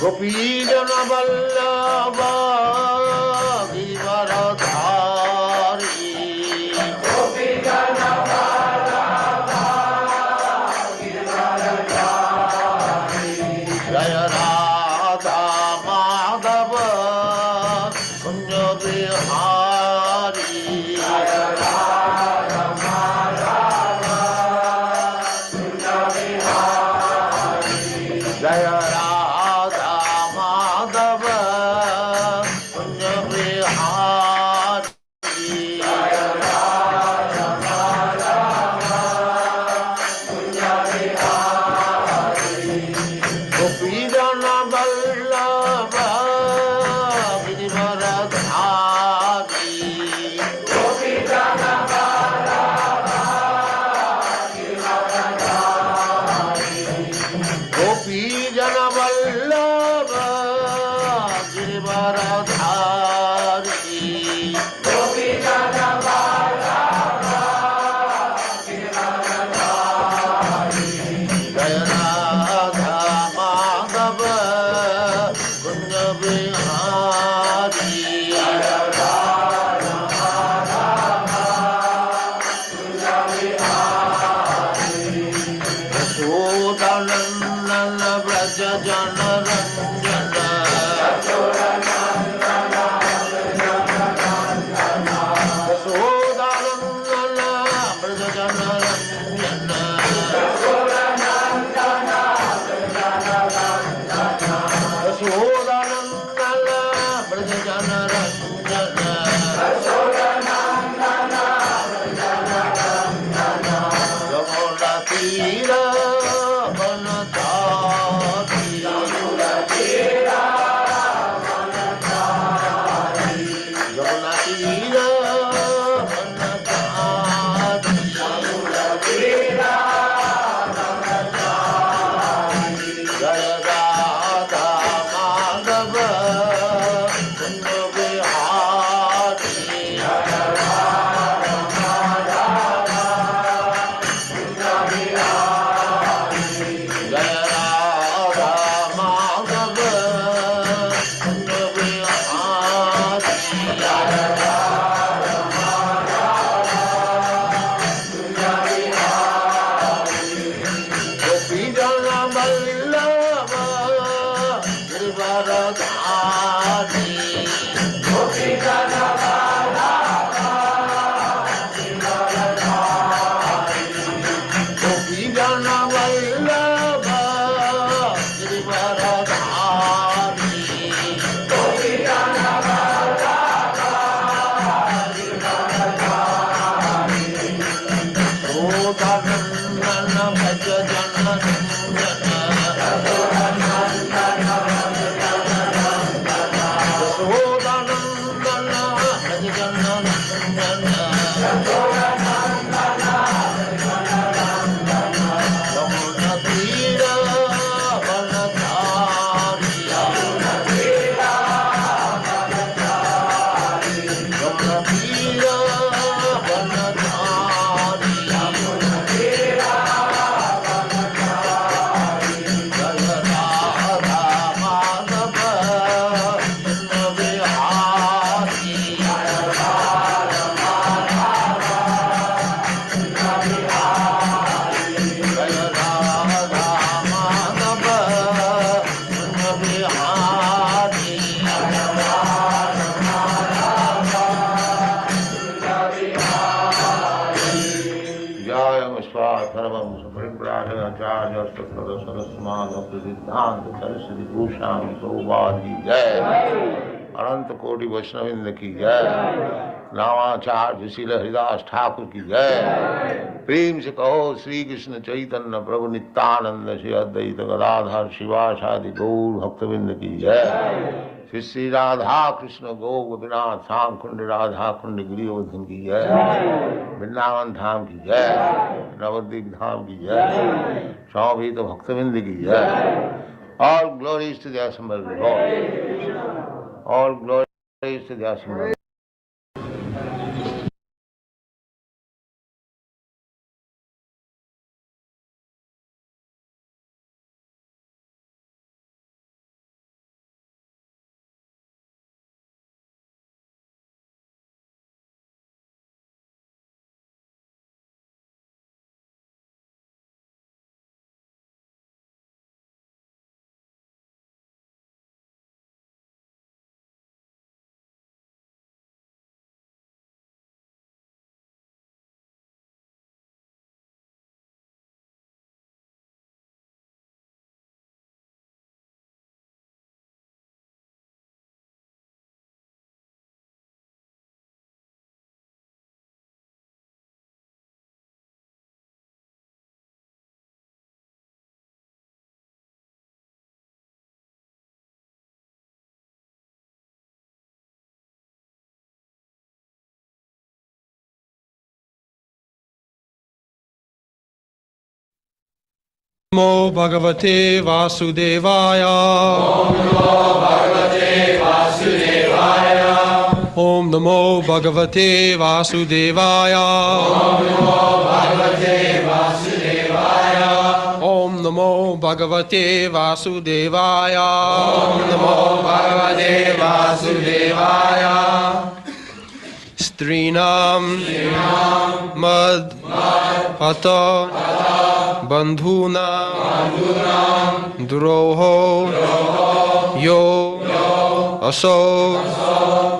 Gopijana Vallabha Givaradhari Gopijana Vallabha Givaradhari Jaya Radha Madhava Kunja Vihari Jaya Radha Madhava Kunja Vihari Jaya Saraswati Bhushan Prabhupada की जय, अनंत कोटि वैष्णविंद की जय, नामाचार्य शील हरिदास ठाकुर की जय। प्रेम से कहो श्री कृष्ण चैतन्य प्रभु नित्यानंद श्री अद्वैत गदाधर शिवासादि गौर भक्तविंद की जय। श्री श्री राधा कृष्ण गौ गोपीनाथ श्याम कुंड राधा कुंड गिरिवर्धन की जय, वृंदावन धाम की जय, नवद्वीप धाम की जय, समवेत भक्तविंद की जय। All glories to the assembled Lord. All glories to the assembled Namo Bhagavate Vasudevaya. Om Namo Bhagavate Vasudevaya. Om Namo Bhagavate Vasudevaya. Om Namo Bhagavate Vasudevaya. Strinam Mad Hata Bandhuna Droho Yo Aso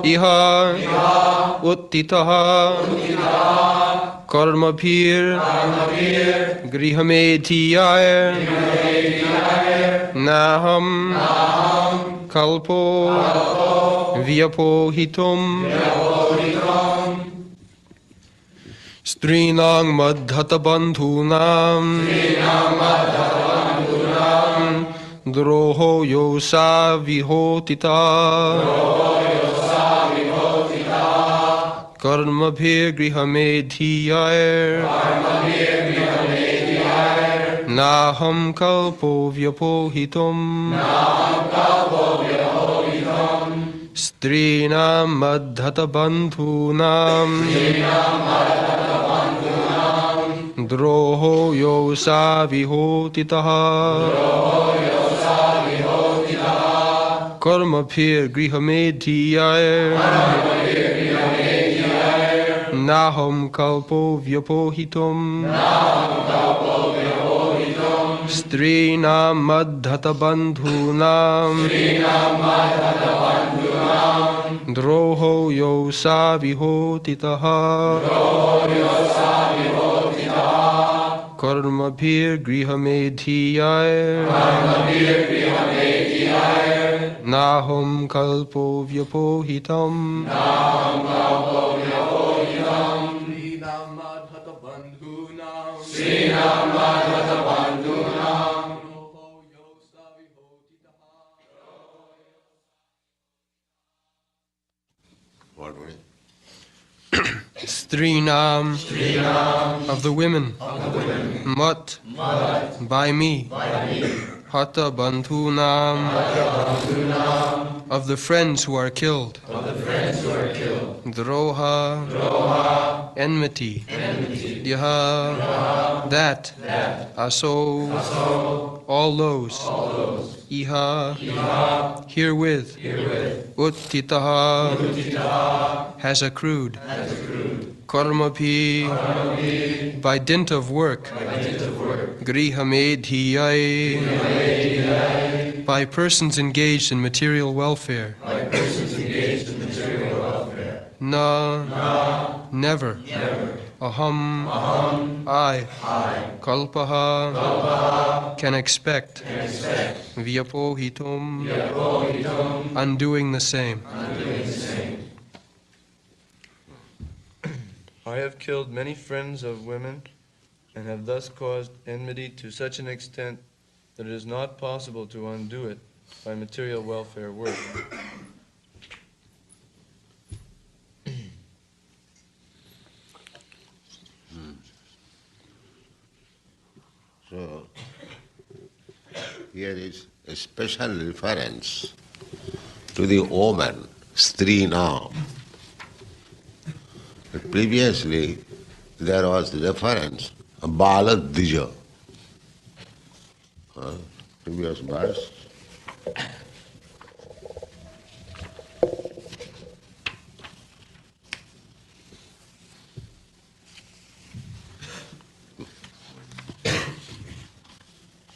Iha Uttitaha Karmabhir Grihamedhiyaya Naham Kalpo Vyapohitum Strinang Madhata Bandhunam Droho Yosa Vihotita Karmabhir Grihamedhiyaya Naham Kalpo Vyapohitum Strinam Madhata Bandhunam Droho Yosa Vihotitaha Karmabhir Grihamedhiyaya Naham Kalpo Vyapohitum Strinam Madhata Bandhunam Droho Yosa Vihotitaha Karmabhir Grihamedhiyaya Naham Kalpo Vyapohitam Strinam of the women, Mat by me, Hata Bandhunam of the friends who are killed, Droha enmity, Yaha that, Aso all those, Iha herewith, Uttitaha has accrued, Karmabhi by dint of work, Grihamedhiyai by persons engaged in material welfare, Na never, Aham I, Kalpaha can expect, Vyapohitum undoing the same. I have killed many friends of women and have thus caused enmity to such an extent that it is not possible to undo it by material welfare work. So, here is a special reference to the woman, Strinam. But previously, there was reference, Baladija. Previous verse.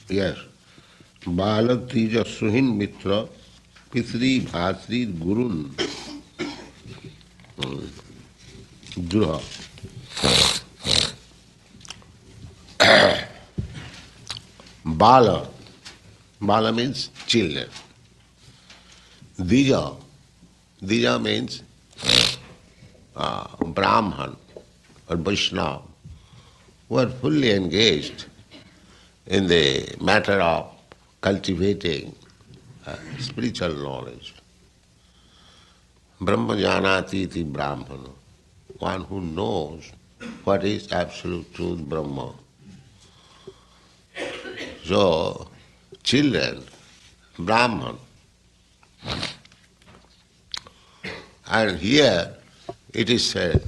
Yes. Baladija Suhin Mitra Pitri Bhatri Gurun Druha. Bala. Bala means children. Dija. Dija means Brahman or Vaishnava who are fully engaged in the matter of cultivating spiritual knowledge. Brahma janati iti Brahmana, one who knows what is absolute truth Brahma. So, children, Brahman, and here it is said,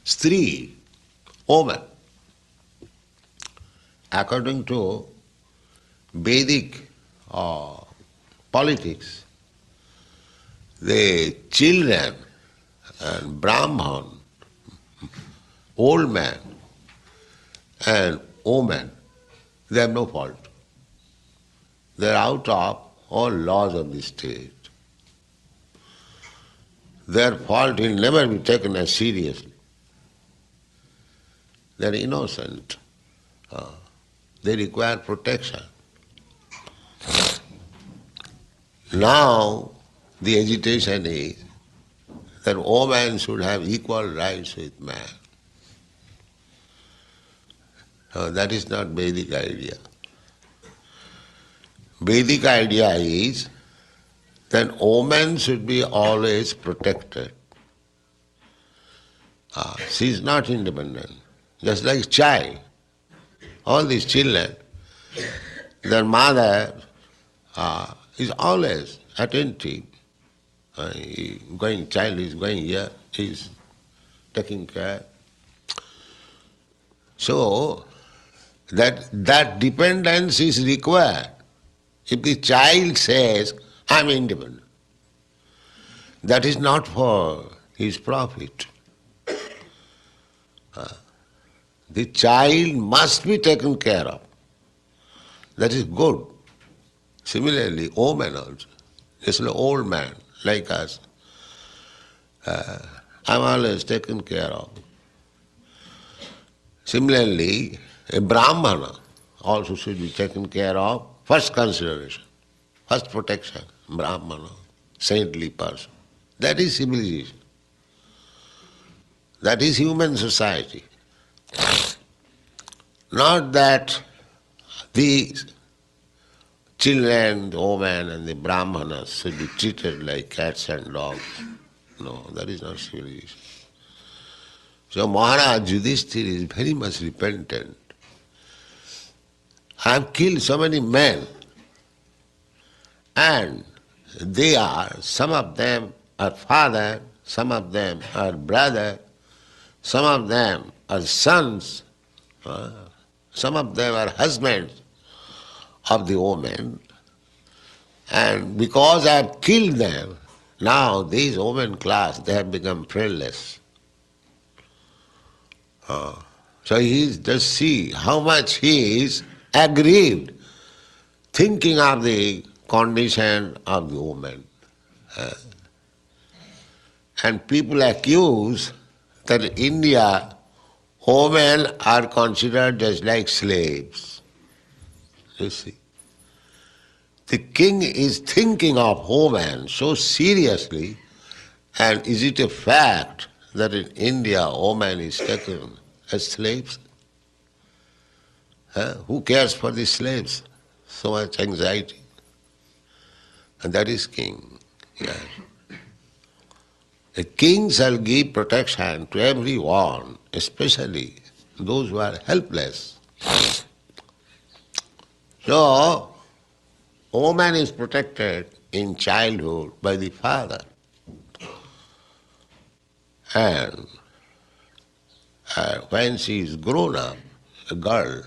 Stri, woman. According to Vedic politics, the children and Brahman, old man and woman, they have no fault. They are out of all laws of the state. Their fault will never be taken as seriously. They are innocent. They require protection. Now the agitation is that woman should have equal rights with man. That is not Vedic idea. Vedic idea is that woman should be always protected. She is not independent. Just like child. All these children, their mother is always attentive. Child is going here, he is taking care. So, that dependence is required. If the child says, I am independent, that is not for his profit. The child must be taken care of. That is good. Similarly, woman also. Just an old man like us. I am always taken care of. Similarly, a Brahmana also should be taken care of. First consideration, first protection, Brahmana, saintly person. That is civilization. That is human society. Not that the children, the women and the Brahmanas should be treated like cats and dogs. No, that is not civilization. So Maharaj Yudhishthira is very much repentant. I have killed so many men, and they are, some of them are father, some of them are brother, some of them are sons, some of them are husbands of the women, and because I have killed them, now these women class, they have become friendless. So just see how much he is aggrieved, thinking of the condition of the woman. And people accuse that in India, women are considered just like slaves. You see. The king is thinking of women so seriously, and is it a fact that in India woman is taken as slaves? Who cares for the slaves? So much anxiety. And that is king. Yes. A king shall give protection to everyone, especially those who are helpless. So, woman is protected in childhood by the father. And when she is grown up, a girl,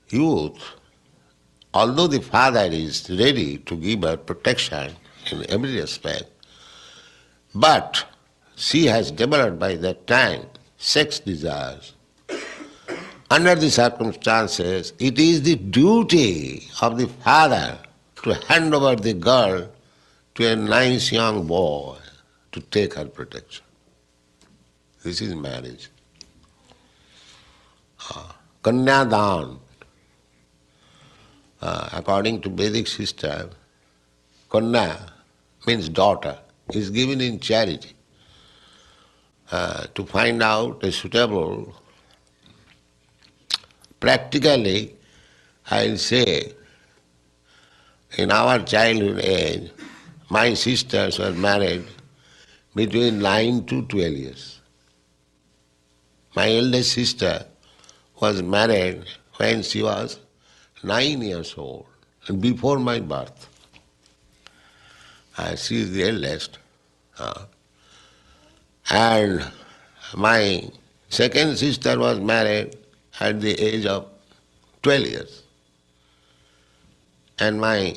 youth, although the father is ready to give her protection in every respect, but she has developed by that time sex desires. Under the circumstances, it is the duty of the father to hand over the girl to a nice young boy to take her protection. This is marriage. Kanyadan. According to Vedic system, Kanya means daughter, is given in charity to find out a suitable. Practically, I'll say, in our childhood age, my sisters were married between 9 to 12 years. My eldest sister was married when she was 9 years old, and before my birth. She is the eldest. And my second sister was married at the age of 12 years. And my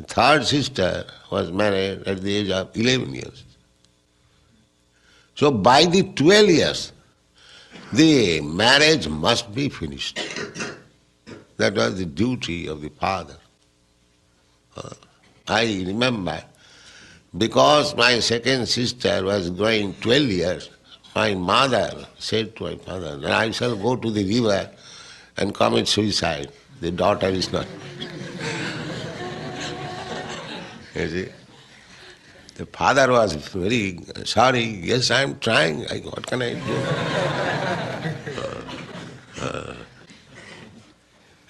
third sister was married at the age of 11 years. So by the 12 years, the marriage must be finished. That was the duty of the father. I remember, because my second sister was growing 12 years, my mother said to my father, I shall go to the river and commit suicide. The daughter is not. You see? The father was very sorry. Yes, I am trying. What can I do?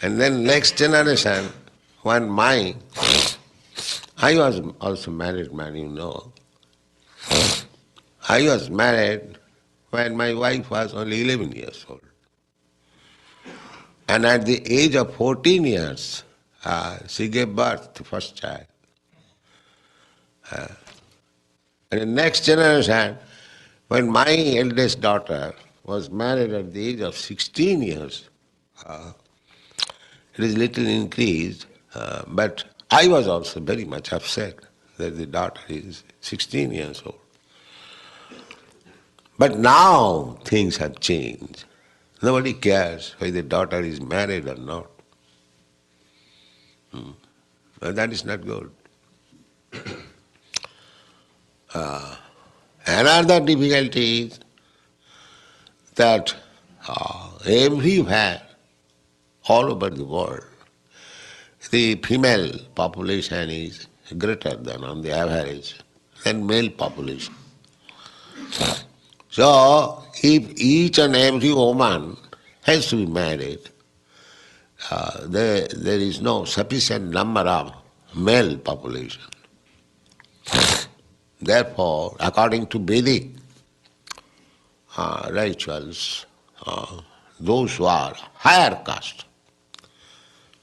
And then next generation, when I was also married man, you know. I was married when my wife was only 11 years old. And at the age of 14 years, she gave birth to first child. And the next generation, when my eldest daughter was married at the age of 16 years, it is little increased, but I was also very much upset that the daughter is 16 years old. But now things have changed. Nobody cares whether the daughter is married or not. But that is not good. Another difficulty is that everywhere, all over the world, the female population is greater than, on the average, than male population. So, if each and every woman has to be married, there is no sufficient number of male population. Therefore, according to Vedic rituals, those who are higher caste,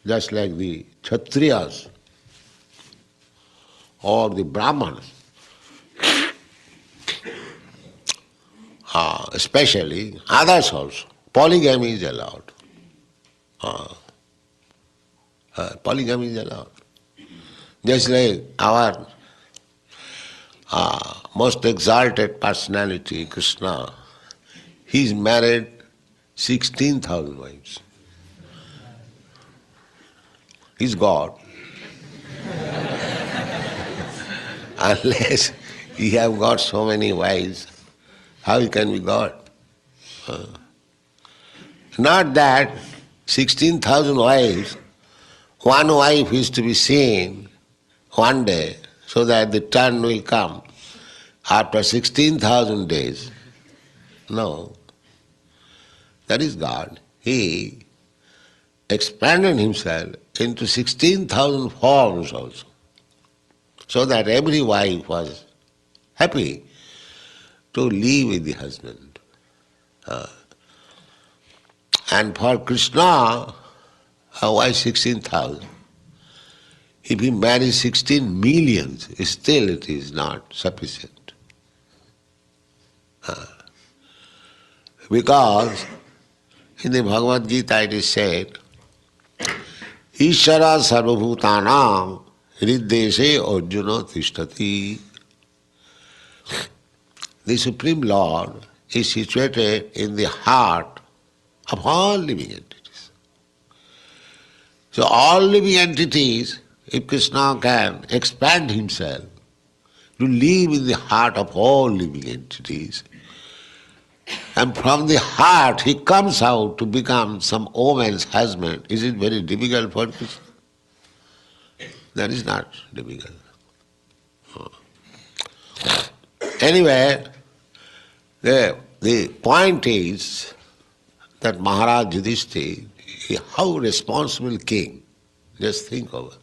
just like the Kshatriyas or the Brahmanas, especially others also, polygamy is allowed. Polygamy is allowed. Just like our most exalted personality, Krishna, he's married 16,000 wives. He's God. Unless he have got so many wives, how he can be God? Not that 16,000 wives, one wife is to be seen one day, so that the turn will come after 16,000 days. No. That is God. He expanded himself into 16,000 forms also, so that every wife was happy to live with the husband. And for Krishna, why 16,000? If he marries 16 millions, still it is not sufficient. Because in the Bhagavad Gita it is said, Ishara sarvabhutanam hriddeshe arjuna tishtati. The Supreme Lord is situated in the heart of all living entities. So all living entities, if Krishna can expand himself to live in the heart of all living entities, and from the heart he comes out to become some woman's husband, is it very difficult for Krishna? That is not difficult. Anyway, the point is that Maharaj Yudhishthira, how responsible king, just think of it.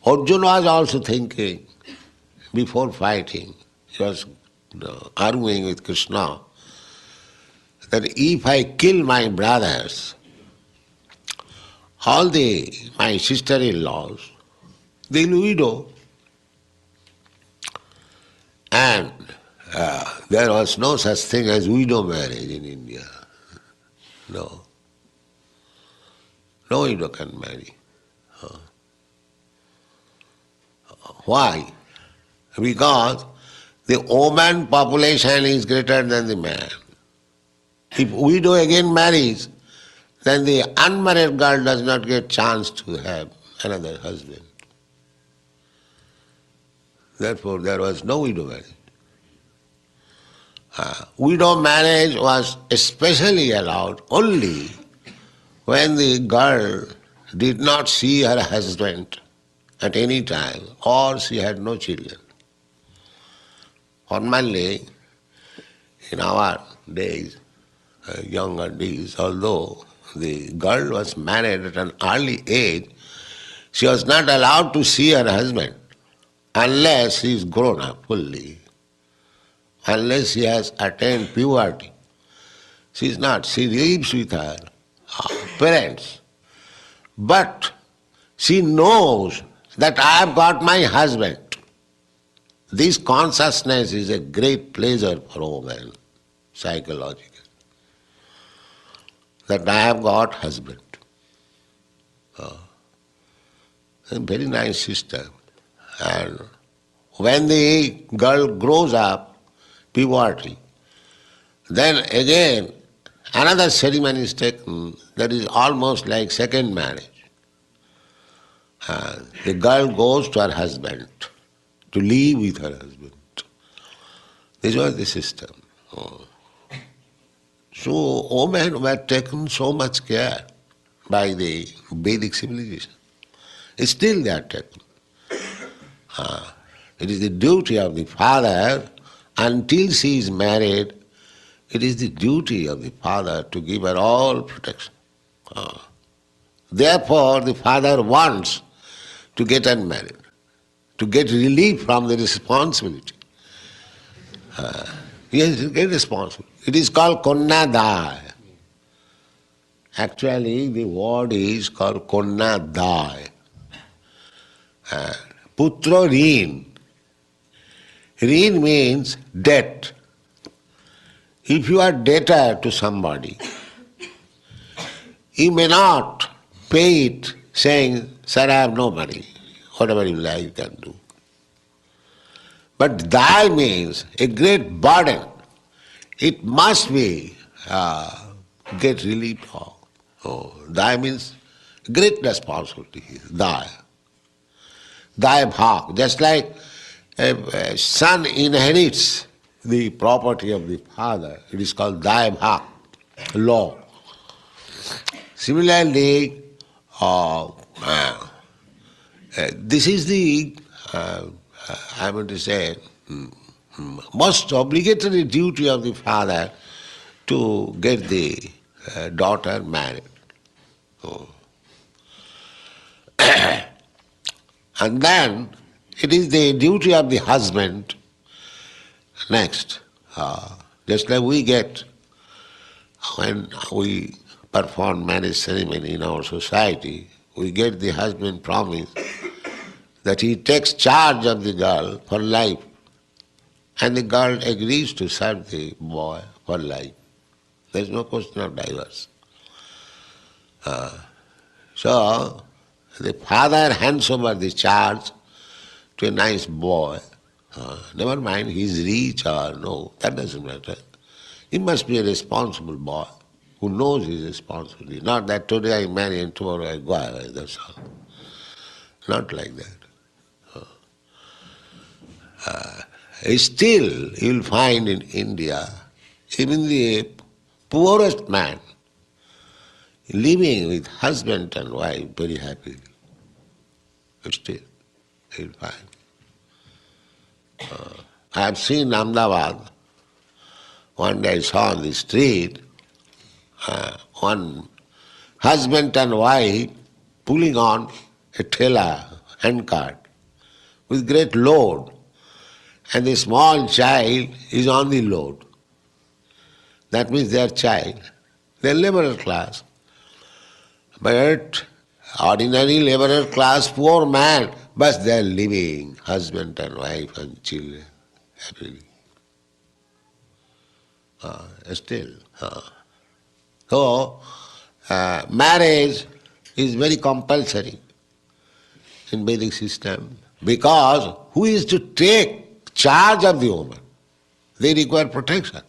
Arjuna was also thinking, before fighting, he was arguing with Krishna, that if I kill my brothers, all my sister-in-laws, they'll widow. And there was no such thing as widow marriage in India. No. No widow can marry. Why? Because the woman population is greater than the man. If widow again marries, then the unmarried girl does not get chance to have another husband. Therefore, there was no widow marriage. Widow marriage was especially allowed only when the girl did not see her husband at any time or she had no children. Formerly, in our days, younger days, although the girl was married at an early age, she was not allowed to see her husband unless he is grown up fully, unless he has attained puberty. She is not. She lives with her parents. But she knows that I have got my husband. This consciousness is a great pleasure for a woman, psychologically. That I have got husband. A very nice system. And when the girl grows up, puberty, then again another ceremony is taken that is almost like second marriage. The girl goes to her husband to live with her husband. This was the system. So women were taken so much care by the Vedic civilization. Still they are taken. It is the duty of the father, until she is married, it is the duty of the father to give her all protection. Therefore, the father wants to get unmarried, to get relief from the responsibility. He has to get responsible. It is called konnadai. Actually, the word is called konnadai. Putra rin. Rin means debt. If you are debtor to somebody, you may not pay it saying, "Sir, I have no money. Whatever you like, you can do." But dai means a great burden. It must be get relieved of. Dai means great responsibility. Dai. Dai bhag. Just like a son inherits the property of the father, it is called dai bhag, law. Similarly, this is the, I want to say, most obligatory duty of the father to get the daughter married. And then it is the duty of the husband next. Just like we get, when we perform marriage ceremony in our society, we get the husband promise that he takes charge of the girl for life, and the girl agrees to serve the boy for life. There is no question of divorce. So the father hands over the charge to a nice boy. Never mind he is rich or no, that doesn't matter. He must be a responsible boy who knows his responsibility. Not that today I marry and tomorrow I go away, that's all. Not like that. Still, you will find in India, even the poorest man living with husband and wife very happily. Still, you will find. I have seen Ahmedabad. One day I saw on the street one husband and wife pulling on a trailer, handcart, with great load, and the small child is on the load. That means they are child. They are laborer class. But ordinary laborer class, poor man, but they are living, husband and wife and children, happily. Still. So, marriage is very compulsory in Vedic system because who is to take charge of the woman? They require protection.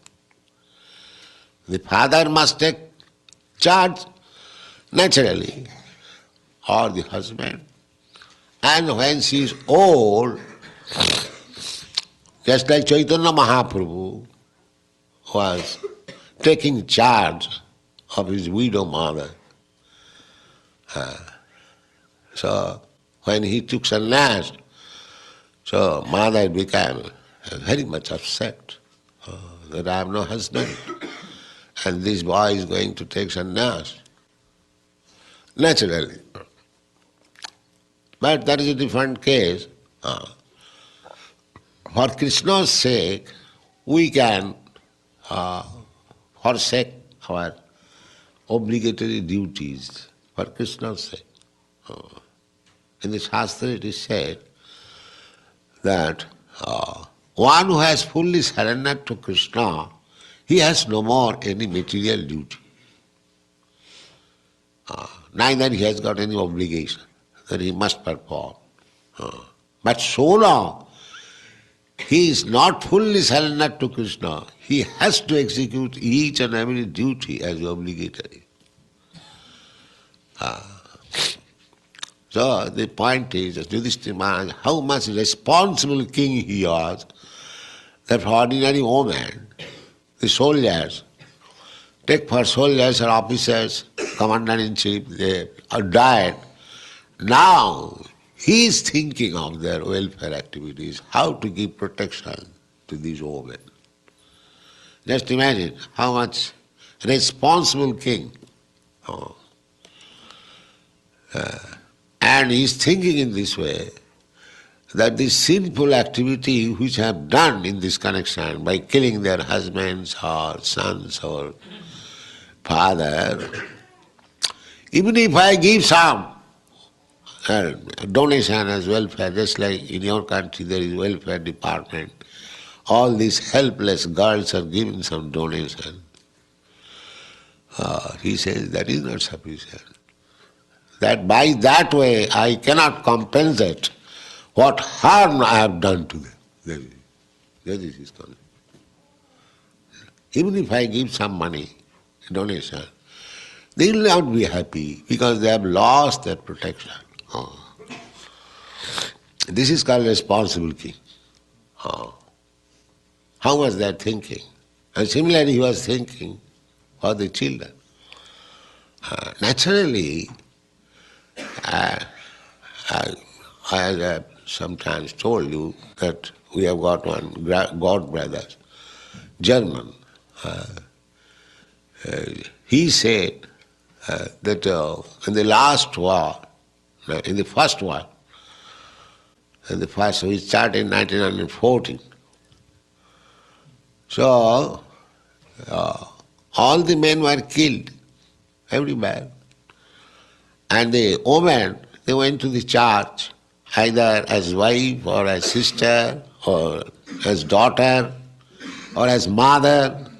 The father must take charge naturally, or the husband. And when she is old, just like Chaitanya Mahaprabhu was taking charge of his widow mother. So when he took sannyas, so mother became very much upset that I have no husband and this boy is going to take sannyas. Naturally. But that is a different case. For Krishna's sake, we can forsake our obligatory duties for Krishna's sake. In the Shastra it is said that one who has fully surrendered to Krishna, he has no more any material duty. Neither he has got any obligation that he must perform. But so long he is not fully surrendered to Krishna, he has to execute each and every duty as obligatory. So the point is, Yudhishthira Maharaj, how much responsible king he was, that for ordinary women, the soldiers, take for soldiers or officers, commander-in-chief, they are died. Now he is thinking of their welfare activities, how to give protection to these women. Just imagine how much responsible king. And he is thinking in this way that this sinful activity which have done in this connection by killing their husbands or sons or father, even if I give some donation as welfare, just like in your country there is welfare department, all these helpless girls are given some donation. He says that is not sufficient. That by that way I cannot compensate what harm I have done to them. That is his concept. Even if I give some money, donation, they will not be happy because they have lost their protection. This is called responsible king. How much they are thinking. And similarly he was thinking for the children. Naturally, I have sometimes told you that we have got one god brother, German. He said that in the last war, in the first war, we started in 1914. So all the men were killed, everywhere. And the women, they went to the church, either as wife or as sister or as daughter or as mother.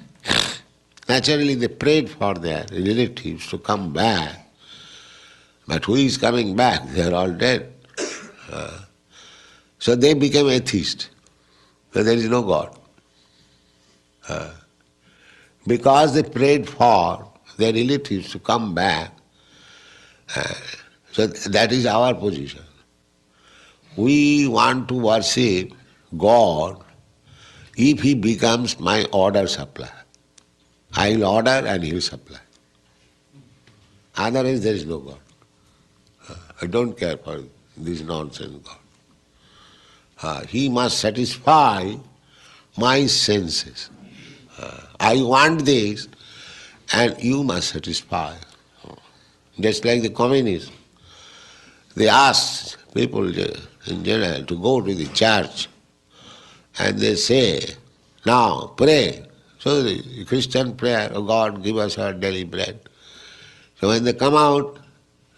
Naturally they prayed for their relatives to come back. But who is coming back? They are all dead. So they became atheists. So there is no God. Because they prayed for their relatives to come back. So that is our position. We want to worship God if He becomes my order supplier. I will order and He will supply. Otherwise there is no God. I don't care for this nonsense God. He must satisfy my senses. I want this and you must satisfy. Just like the communists, they ask people in general to go to the church and they say, now pray. So the Christian prayer, oh God, give us our daily bread. So when they come out,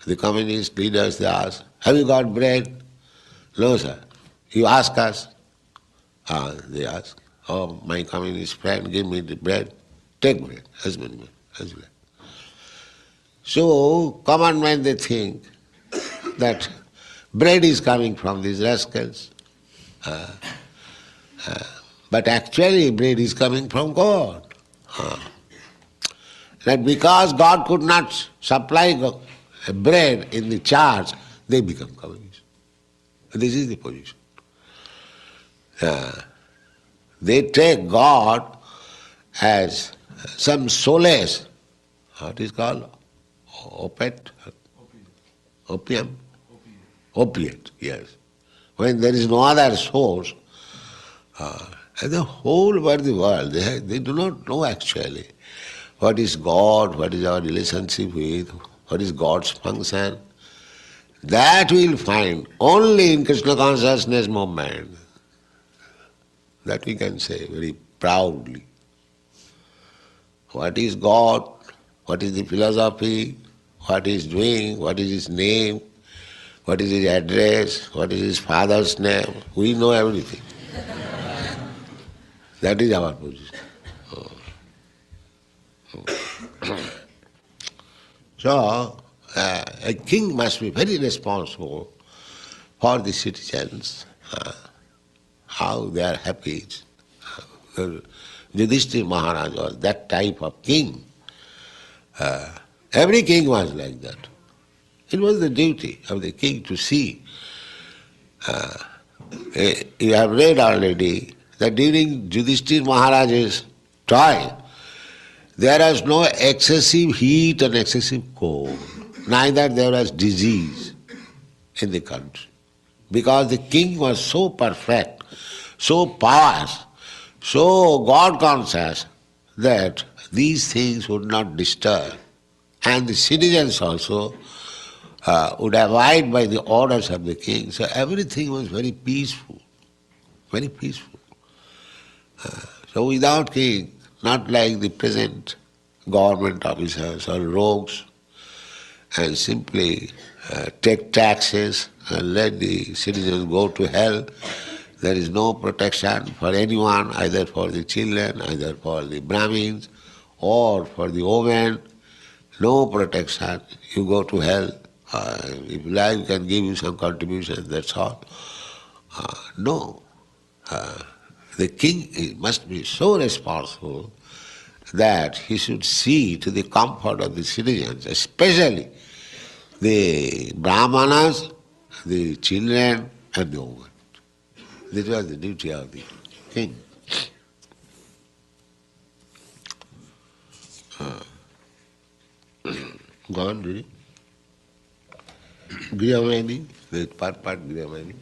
the communist leaders, they ask, have you got bread? No, sir. You ask us. They ask, oh, my communist friend, give me the bread. Take bread, husband, husband. So, common man, they think that bread is coming from these rascals. But actually, bread is coming from God. That because God could not supply bread in the charge, they become communists. This is the position. They take God as some solace. What is called? Opiate? Opium? Opiate, yes. When there is no other source, and the whole over the world, they do not know actually what is God, what is our relationship with, what is God's function. That we will find only in Krishna consciousness movement. That we can say very proudly. What is God? What is the philosophy? What he is doing? What is his name? What is his address? What is his father's name? We know everything. That is our position. So, a king must be very responsible for the citizens, how they are happy. Yudhishthira Maharaj was that type of king. Every king was like that. It was the duty of the king to see. You have read already that during Yudhishthira Maharaj's time, there was no excessive heat and excessive cold. Neither there was disease in the country. Because the king was so perfect, so pious, so God-conscious that these things would not disturb. And the citizens also would abide by the orders of the king. So everything was very peaceful, very peaceful. So without king, not like the present government officers or rogues, and simply take taxes and let the citizens go to hell. There is no protection for anyone, either for the children, either for the Brahmins, or for the women. No protection. You go to hell. If life can give you some contribution, that's all. No. The king must be so responsible that he should see to the comfort of the citizens, especially the Brahmanas, the children, and the women. This was the duty of the king. Go on, read it. Grihamedi, the part Grihamedi.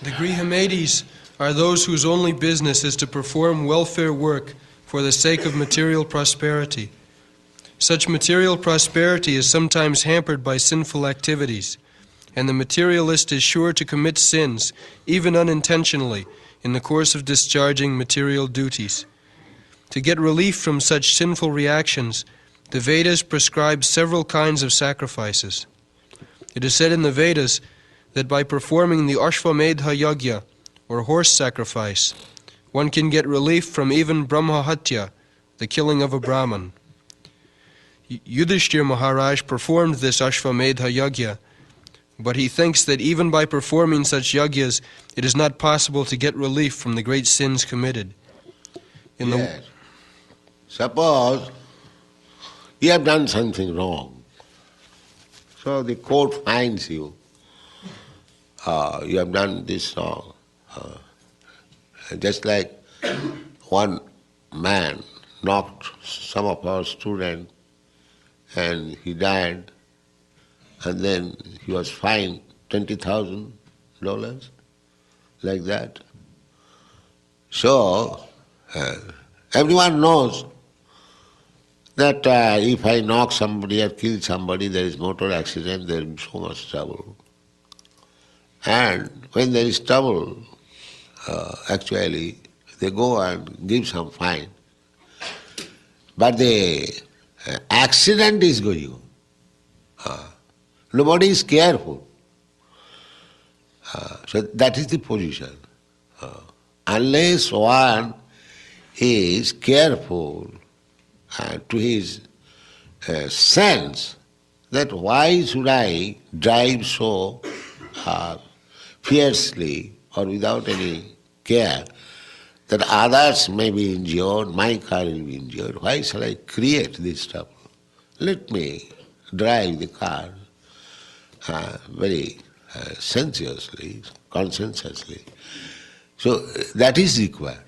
The Grihamedis are those whose only business is to perform welfare work for the sake of material prosperity. Such material prosperity is sometimes hampered by sinful activities, and the materialist is sure to commit sins, even unintentionally, in the course of discharging material duties. To get relief from such sinful reactions, the Vedas prescribe several kinds of sacrifices. It is said in the Vedas that by performing the Ashvamedha Yajna, or horse sacrifice, one can get relief from even Brahmahatya, the killing of a Brahman. Yudhishthira Maharaj performed this Ashvamedha Yajna, but he thinks that even by performing such yajnas, it is not possible to get relief from the great sins committed. Yes. Suppose you have done something wrong. So the court finds you. You have done this wrong. Just like one man knocked some of our students and he died, and then he was fined $20,000, like that. So, everyone knows that if I knock somebody or kill somebody, there is motor accident, there is so much trouble. And when there is trouble, actually they go and give some fine. But the accident is going on. Nobody is careful. So that is the position. Unless one is careful to his sense that why should I drive so fiercely or without any care that others may be injured, my car will be injured, why shall I create this trouble? Let me drive the car very sensuously, conscientiously. So that is required.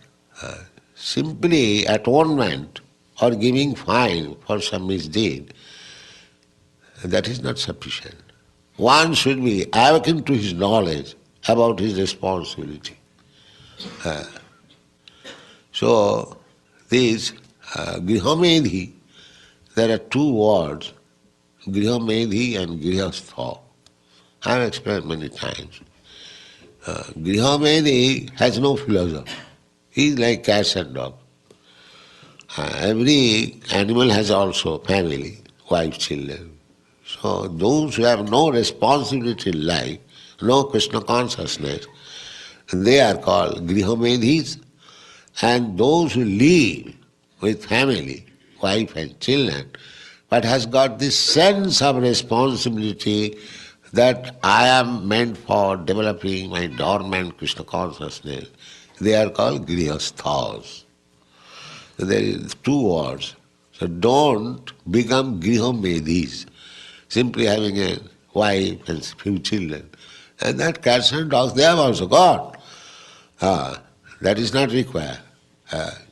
Simply atonement or giving fine for some misdeed, that is not sufficient. One should be awakened to his knowledge about his responsibility. So this grihamedhi, there are two words, grihamedhi and grihastha. I have explained many times. Grihamedhi has no philosophy. He is like cats and dogs. Every animal has also family, wife, children. So those who have no responsibility in life, no Krishna consciousness, they are called grihamedhis, and those who live with family, wife and children, but has got this sense of responsibility that I am meant for developing my dormant Krishna consciousness, they are called grihasthas. So there is two words. So don't become grihamedhis, simply having a wife and few children. And that cats and dogs, they have also got. That is not required.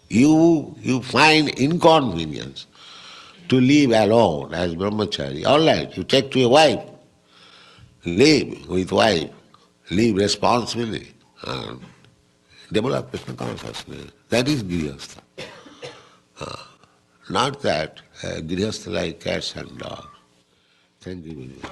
You find inconvenience to live alone as brahmachari. All right, you take to your wife, live with wife, live responsibly, develop Krishna consciousness. That is grihastha. Not that grihastha like cats and dogs. Thank you very much.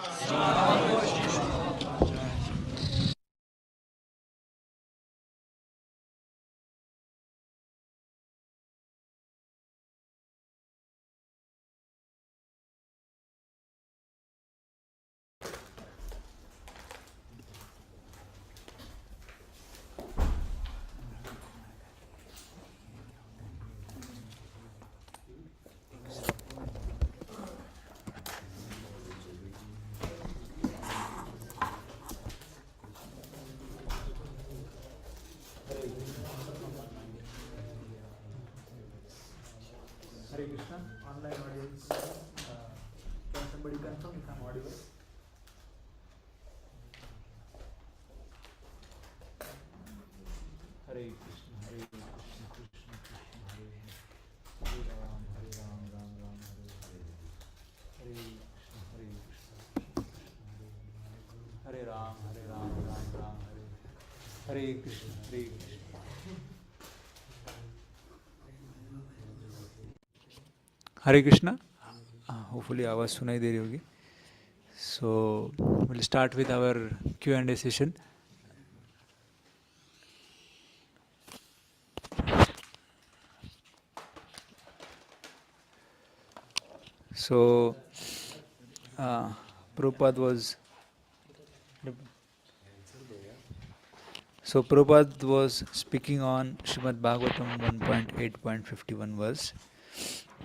Hare Krishna, online audience, can somebody confirm if I'm audible? Hare Krishna, Hare Krishna, Krishna Krishna, Hare Hare, Hare Ram, Ram Ram, Hare Hare, Hare Krishna, Hare Krishna, Krishna Krishna, Hare Hare, Hare Ram, Ram Ram, Hare Hare Krishna, Hare Krishna. Hare Krishna hopefully आवाज़ सुनाई दे रही होगी so will start with our Q&A session so Prabhupada was speaking on Srimad Bhagavatam 1.8.51 verse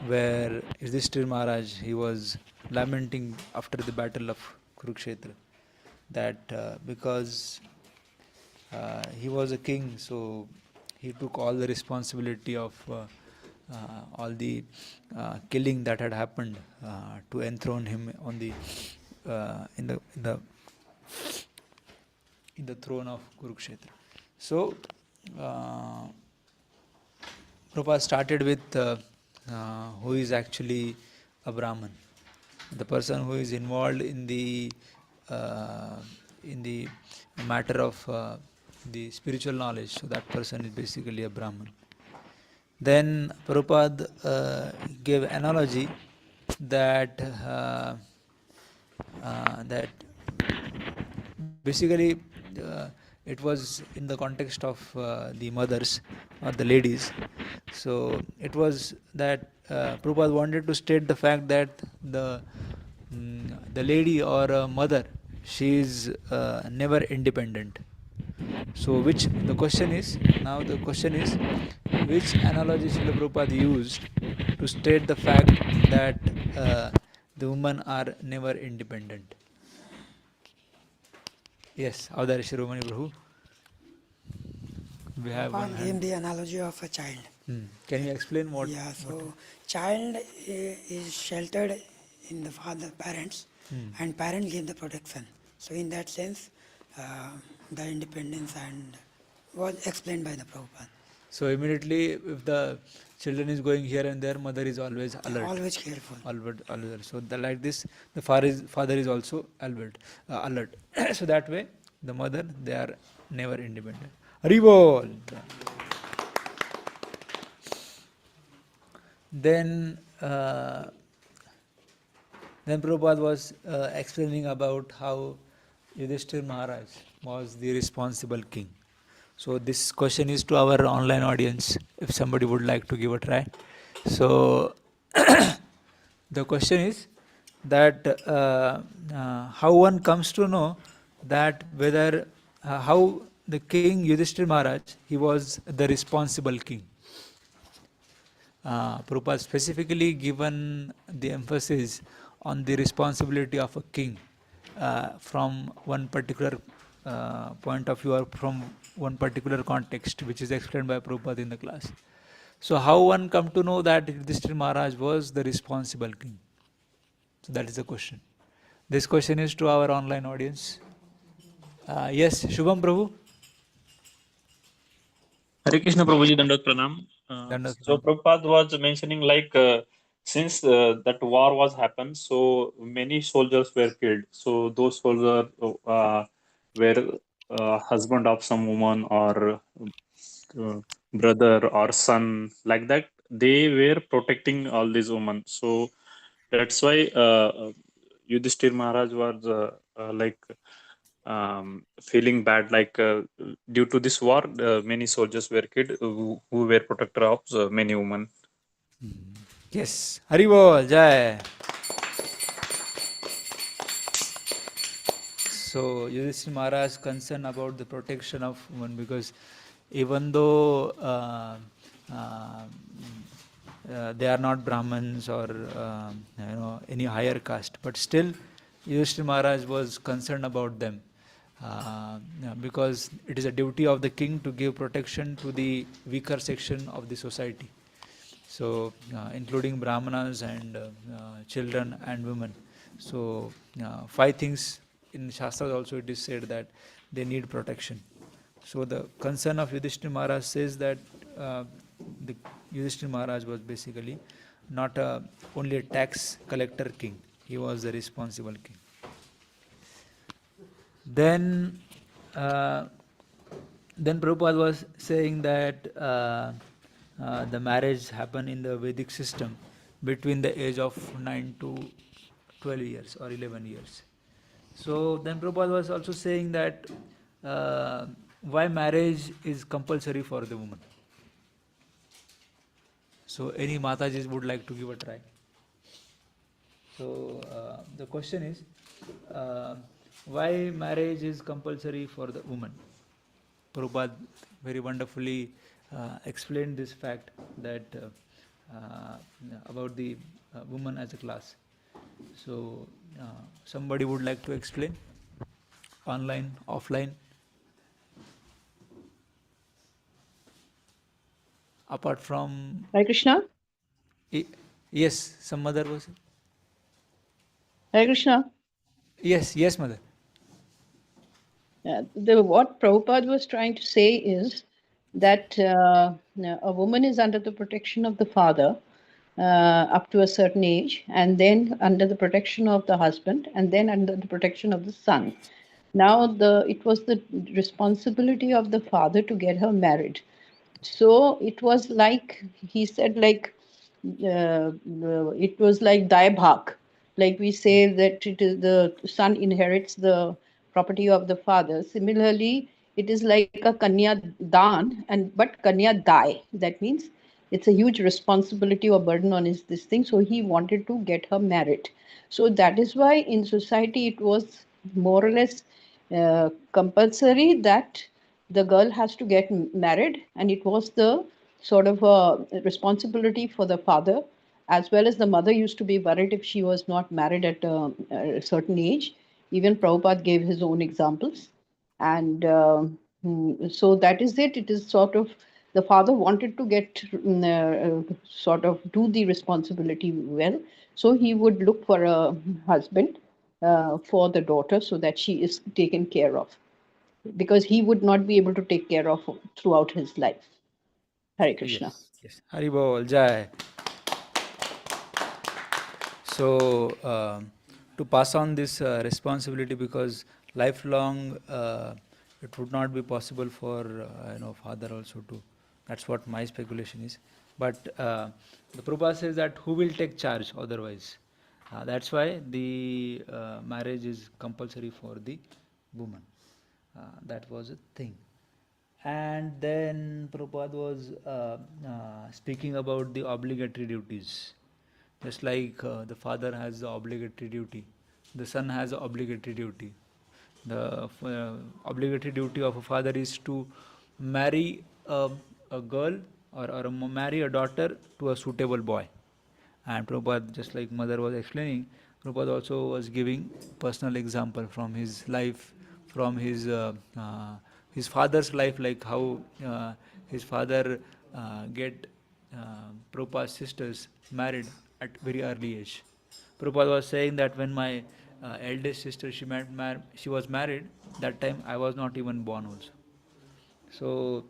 where Yudhishthira Maharaj, he was lamenting after the battle of Kurukshetra that because he was a king, so he took all the responsibility of all the killing that had happened to enthrone him on the in the throne of Kurukshetra. So Prabhupada started with who is actually a Brahman, the person who is involved in the matter of the spiritual knowledge. So that person is basically a Brahman. Then Prabhupada gave analogy that that basically it was in the context of the mothers or the ladies. So it was that Prabhupada wanted to state the fact that the lady or a mother, she is never independent. So which the question is, which analogy Srila Prabhupada used to state the fact that the women are never independent? Yes, Avdar Shiromani Prabhu. We have one Prabhupada hand. gave the analogy of a child. Can you explain what? Yeah, so child is sheltered in the father parents, and parent give the protection. So in that sense, the independence and was explained by the Prabhupada. So immediately, if the children is going here and there, mother is always alert. Always careful. Alert. So like this, the father is also alert. So that way, the mother, they are never independent. Haribol. Then Prabhupada was explaining about how Yudhishthir Maharaj was the responsible king. So this question is to our online audience, if somebody would like to give a try. So the question is that how one comes to know that whether how the king Yudhishthir Maharaj, he was the responsible king. Prabhupada specifically given the emphasis on the responsibility of a king from one particular point of view or from one particular context, which is explained by Prabhupada in the class. So how one come to know that Yudhishthira Maharaj was the responsible king? So that is the question. This question is to our online audience. Yes, Shubham Prabhu. Hare Krishna Prabhuji, Dandat Pranam. Dandat So Pranam. Prabhupada was mentioning like since that war was happened, so many soldiers were killed. So those soldiers were husband of some woman or brother or son, like that. They were protecting all these women. So that's why Yudhishthir Maharaj was like feeling bad, like due to this war many soldiers were killed who were protector of many women. Yes, Haribol, Jai. So Yudhishthira Maharaj concerned about the protection of women, because even though they are not Brahmins or any higher caste, but still Yudhishthira Maharaj was concerned about them because it is a duty of the king to give protection to the weaker section of the society. So including Brahmanas and children and women. So 5 things in Shastras also it is said that they need protection. So the concern of Yudhishthira Maharaj says that the Yudhishthira Maharaj was basically not only a tax collector king, he was the responsible king. Then Prabhupada was saying that the marriage happened in the Vedic system between the age of 9 to 12 years or 11 years. So then Prabhupada was also saying that why marriage is compulsory for the woman. So any Matajis would like to give a try. So the question is why marriage is compulsory for the woman. Prabhupada very wonderfully explained this fact that about the woman as a class. So somebody would like to explain? Online, offline? Apart from... Hare Krishna. Yes, some mother was... Hare Krishna. Yes, mother. What Prabhupada was trying to say is that a woman is under the protection of the father up to a certain age, and then under the protection of the husband, and then under the protection of the son. Now it was the responsibility of the father to get her married. So it was like, he said, like it was like daibhak. Like we say that it is the son inherits the property of the father. Similarly, it is like a Kanya Dan, but Kanya Dai. That means it's a huge responsibility or burden on this thing. So he wanted to get her married. So that is why in society it was more or less compulsory that the girl has to get married, and it was the sort of a responsibility for the father, as well as the mother used to be worried if she was not married at a certain age. Even Prabhupada gave his own examples. And so that is it. It is sort of the father wanted to get sort of do the responsibility well. So he would look for a husband for the daughter so that she is taken care of, because he would not be able to take care of throughout his life. Hare Krishna. Yes, yes. Hari Bol, Jai. So, to pass on this responsibility, because lifelong it would not be possible for father also to. That's what my speculation is. But the Prabhupada says that who will take charge otherwise? That's why the marriage is compulsory for the woman. That was a thing. And then Prabhupada was speaking about the obligatory duties. Just like the father has the obligatory duty, the son has the obligatory duty. The obligatory duty of a father is to marry a girl, or marry a daughter to a suitable boy. And Prabhupada, just like mother was explaining, Prabhupada also was giving personal example from his life, from his father's life, like how his father get Prabhupada's sisters married at very early age. Prabhupada was saying that when my eldest sister she was married, that time I was not even born also. So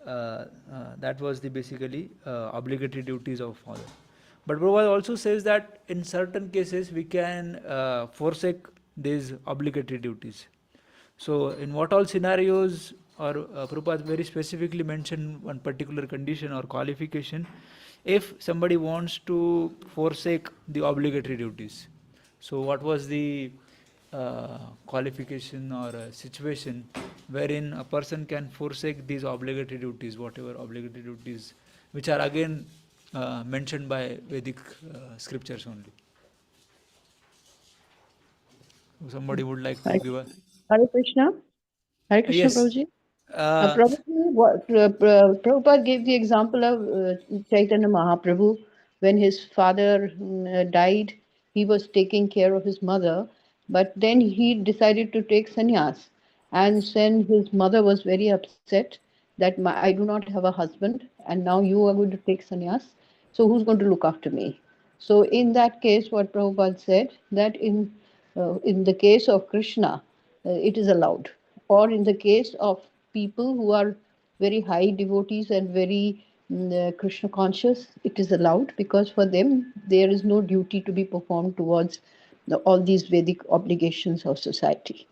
that was the basically obligatory duties of father. But Prabhupada also says that in certain cases we can forsake these obligatory duties. So in what all scenarios, or Prabhupada very specifically mentioned one particular condition or qualification, if somebody wants to forsake the obligatory duties. So what was the qualification or situation wherein a person can forsake these obligatory duties, whatever obligatory duties, which are again mentioned by Vedic scriptures only. Somebody would like to give a... Hare Krishna. Hare Krishna, Yes. Prabhuji. Probably what Prabhupada gave the example of Chaitanya Mahaprabhu. When his father died, he was taking care of his mother, but then he decided to take sannyas. And then his mother was very upset that I do not have a husband, and now you are going to take sannyas. So who's going to look after me? So in that case, what Prabhupada said, that in the case of Krishna, it is allowed, or in the case of people who are very high devotees and very Krishna conscious, it is allowed, because for them there is no duty to be performed towards all these Vedic obligations of society.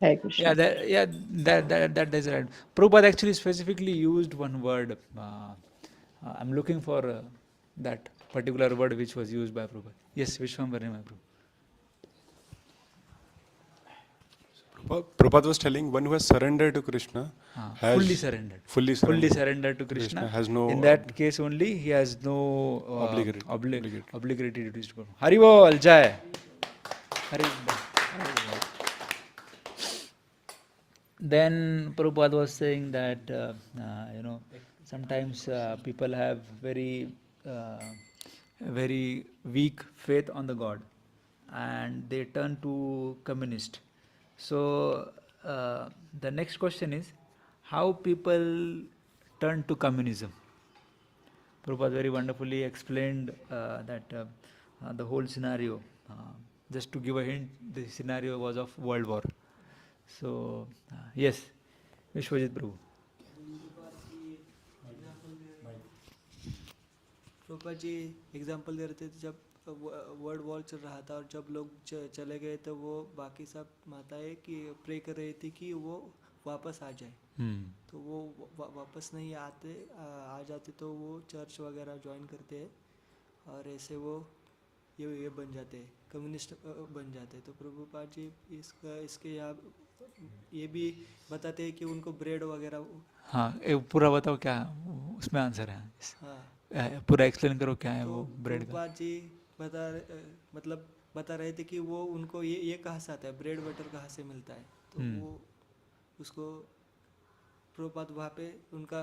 Hare Yeah, Krishna. that is right. Prabhupada actually specifically used one word. I'm looking for that particular word which was used by Prabhupada. Yes, Vishwambarya Mahaprabhu. Prabhupada was telling one who has surrendered to Krishna has Fully surrendered. Fully Fully surrendered. surrendered to Krishna. Has no In that case only, he has no obligatory. obligatory duties to perform. Hari Bol, Jai. Hari Bol. Then Prabhupada was saying that sometimes people have very weak faith on the God, and they turn to communist. So the next question is how people turn to communism. Prabhupada very wonderfully explained that the whole scenario. Just to give a hint, the scenario was of World War. So, yes, Vishwajit Prabhu. प्रोपा ji example दे रहे थे जब world war चल रहा था और जब लोग चले गए तो वो बाकी सब माताएं कि प्रे कर रही थी कि वो वापस आ जाए तो वो वापस नहीं आते आ जाते तो वो चर्च वगैरह ज्वाइन करते हैं और ऐसे वो ये बन जाते हैं कम्युनिस्ट बन जाते हैं तो प्रभुपाद जी इसके यहाँ ये भी बताते हैं कि उनको ब्रेड वगैरह हाँ, पूरा बताओ क्या उसमें आंसर है। हाँ पूरा एक्सप्लेन करो क्या है तो वो ब्रेड का। प्रभुपाद जी मतलब बता रहे थे कि वो उनको ये कहाँ से आता है, ब्रेड बटर कहाँ से मिलता है, तो वो उसको प्रभुपाद वहाँ पे उनका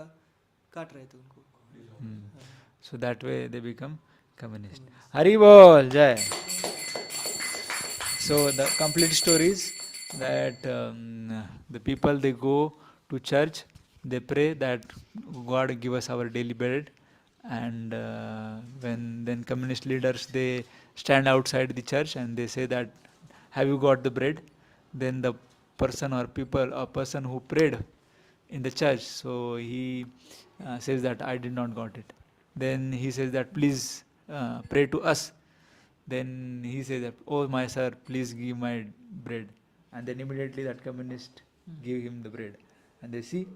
काट रहे थे उनको। So that way they become communist. Hari bol, jai. So the complete story is that the people, they go to church, they pray that God give us our daily bread, and when then communist leaders, they stand outside the church and they say that, have you got the bread? Then the person or person who prayed in the church, so he says that I did not got it. Then he says that please pray to us. Then he says that, oh my sir, please give my bread. And then immediately that communist give him the bread. And they see,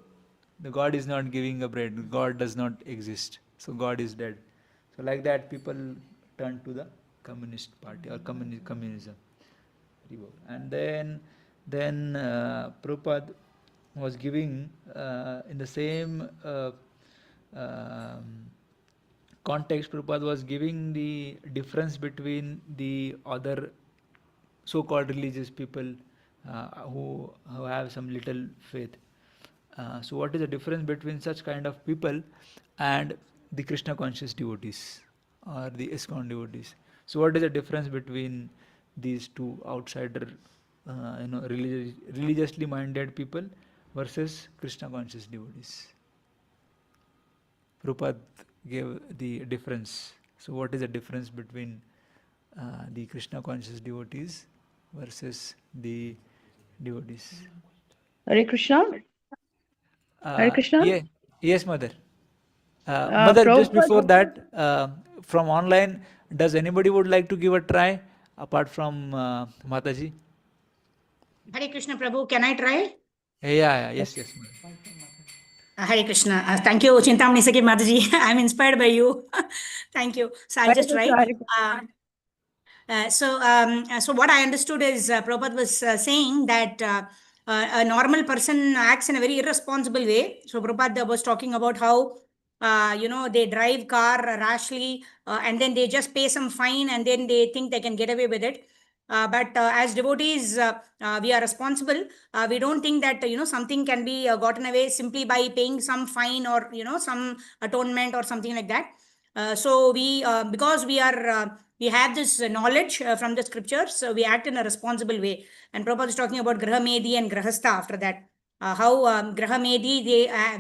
the God is not giving a bread. God does not exist. So God is dead. So like that people turn to the communist party or communism. And then Prabhupada was giving in the same context, Prabhupada was giving the difference between the other so-called religious people who have some little faith. So what is the difference between such kind of people and the Krishna conscious devotees or the ISKCON devotees? So what is the difference between these two outsider, religiously minded people versus Krishna conscious devotees? Prabhupada gave the difference. So what is the difference between the Krishna conscious devotees versus the devotees? Hare Krishna. Hare Krishna. Yeah, yes, Mother. Mother, just before Prabhupada. that, from online, does anybody would like to give a try apart from Mataji? Hare Krishna Prabhu, can I try? Yeah, yes, Mother. Hare Krishna. Thank you, Chintamani Sakhi Mataji. I'm inspired by you. Thank you. So I'll just try. So what I understood is Prabhupada was saying that a normal person acts in a very irresponsible way. So Prabhupada was talking about how they drive car rashly and then they just pay some fine and then they think they can get away with it. But as devotees, we are responsible. We don't think that something can be gotten away simply by paying some fine or some atonement or something like that. So we, because we are we have this knowledge from the scriptures, so we act in a responsible way. And Prabhupada is talking about Grahamedi and Grahastha after that. How Grahamedi,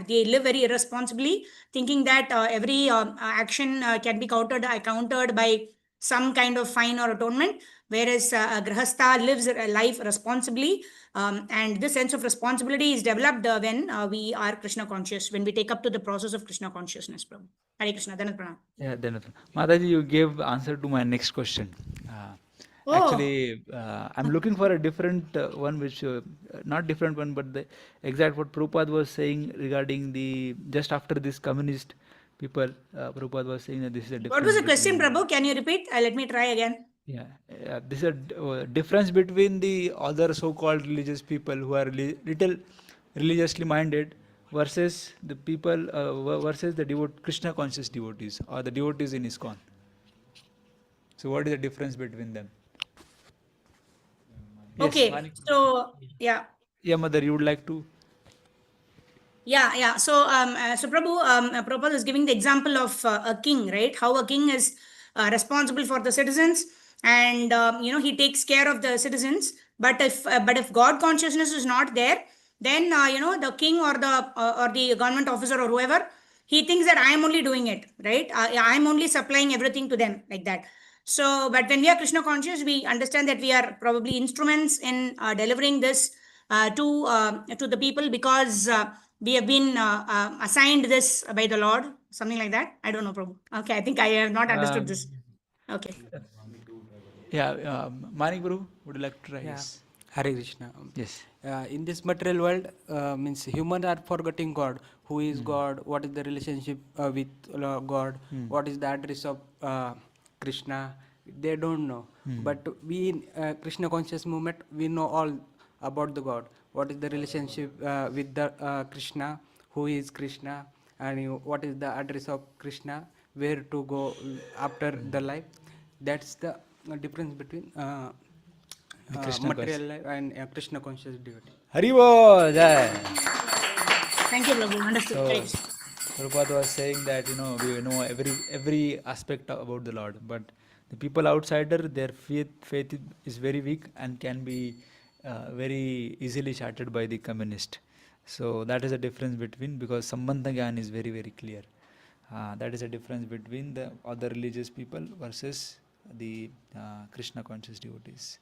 they live very irresponsibly, thinking that every action can be countered by some kind of fine or atonement, whereas Grahastha lives a life responsibly. And this sense of responsibility is developed when we are Krishna conscious, when we take up to the process of Krishna consciousness. Prabhu. Hare Krishna. Dhanat Pranam. Yeah, then Mataji, you gave answer to my next question. Actually, I'm looking for a different one, which not different one, but the exact what Prabhupada was saying regarding the just after this communist people. Prabhupada was saying that this is a difference. What was the question, Prabhu? Can you repeat? Let me try again. Yeah, this is a difference between the other so-called religious people who are little religiously minded versus the people versus the Krishna conscious devotees or the devotees in ISKCON. So what is the difference between them? Okay, Yes, so yeah. Yeah, Mother, you would like to? Yeah. So, Prabhu, Prabhupada is giving the example of a king, right? How a king is responsible for the citizens, and he takes care of the citizens. But if God consciousness is not there, then the king or the government officer or whoever, he thinks that I am only doing it, right? I am only supplying everything to them, like that. So, but when we are Krishna conscious, we understand that we are probably instruments in delivering this to the people, because we have been assigned this by the Lord, something like that. I don't know, Prabhu. Okay, I think I have not understood this. Okay. Yeah, Manik Prabhu, would you like to try? Yeah. Yes. Hare Krishna. Yes. In this material world, means humans are forgetting God. Who is God? What is the relationship with God? What is the address of Krishna? They don't know. But we in Krishna conscious movement, we know all about the God. what is the relationship with the Krishna, who is Krishna, and what is the address of Krishna, where to go after the life. That's the difference between Krishna material life and Krishna conscious devotee. Haribo Jai. Thank you, Prabhu. Understood. So, Right. Prabhupada was saying that we know every aspect about the Lord, but the people outsider, their faith is very weak and can be very easily shattered by the communist. So that is a difference between, because Sambandha Gyan is very very clear. That is a difference between the other religious people versus the Krishna conscious devotees.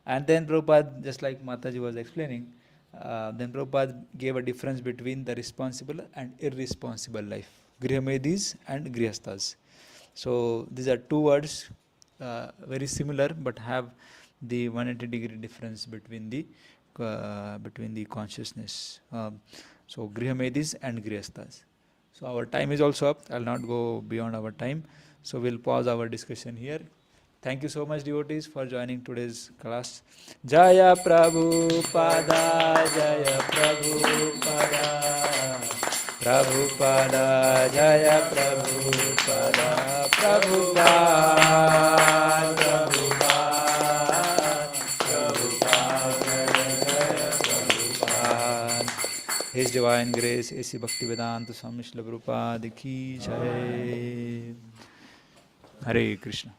And then Prabhupada, just like Mataji was explaining, then Prabhupada gave a difference between the responsible and irresponsible life, Grihamedis and Grihasthas. So these are two words, very similar, but have the 180-degree difference between the consciousness. So Grihamedis and Grihasthas. So our time is also up. I'll not go beyond our time. So we'll pause our discussion here. Thank you so much, devotees, for joining today's class. Jaya Prabhupada, Jaya Prabhupada, Prabhupada, Jaya Prabhupada, Prabhupada, Prabhupada, Prabhupada, Jaya Prabhupada. His Divine Grace, A.C. Bhaktivedant Swami Prabhupada ki Jai. Hare Krishna.